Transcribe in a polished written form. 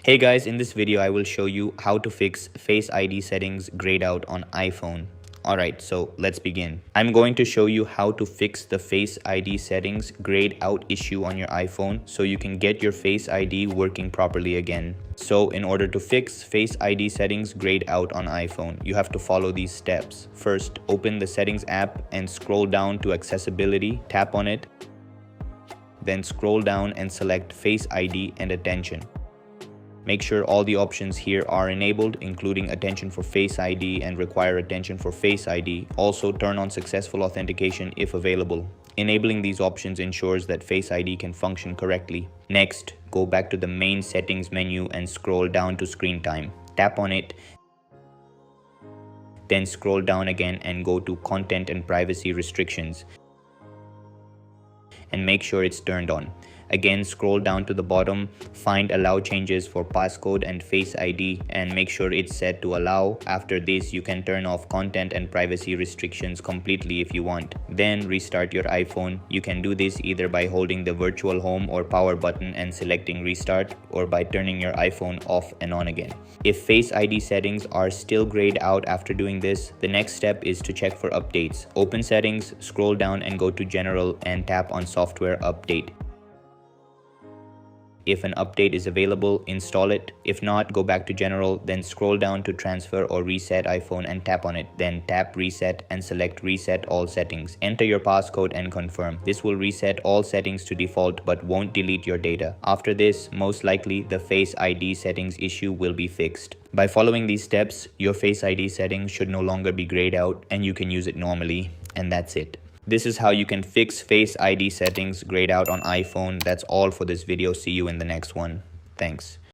Hey guys, in this video I will show you how to fix Face ID settings grayed out on iPhone. Alright, so let's begin. I'm going to show you how to fix the Face ID settings grayed out issue on your iPhone so you can get your Face ID working properly again. So in order to fix Face ID settings grayed out on iPhone, you have to follow these steps. First, open the settings app and scroll down to accessibility, tap on it, then scroll down and select Face ID and attention. Make sure all the options here are enabled, including attention for Face ID and require attention for Face ID. Also, turn on successful authentication if available. Enabling these options ensures that Face ID can function correctly. Next, go back to the main settings menu and scroll down to screen time. Tap on it, then scroll down again and go to content and privacy restrictions and make sure it's turned on. Again, scroll down to the bottom, find allow changes for passcode and Face ID and make sure it's set to allow. After this, you can turn off content and privacy restrictions completely if you want. Then restart your iPhone. You can do this either by holding the virtual home or power button and selecting restart, or by turning your iPhone off and on again. If Face ID settings are still grayed out after doing this, the next step is to check for updates. Open settings, scroll down and go to general and tap on software update. If an update is available, install it. If not, go back to general, then scroll down to transfer or reset iPhone and tap on it. Then tap reset and select reset all settings. Enter your passcode and confirm. This will reset all settings to default but won't delete your data. After this, most likely the Face ID settings issue will be fixed. By following these steps, your Face ID settings should no longer be grayed out and you can use it normally. And that's it. This is how you can fix Face ID settings grayed out on iPhone. That's all for this video. See you in the next one. Thanks.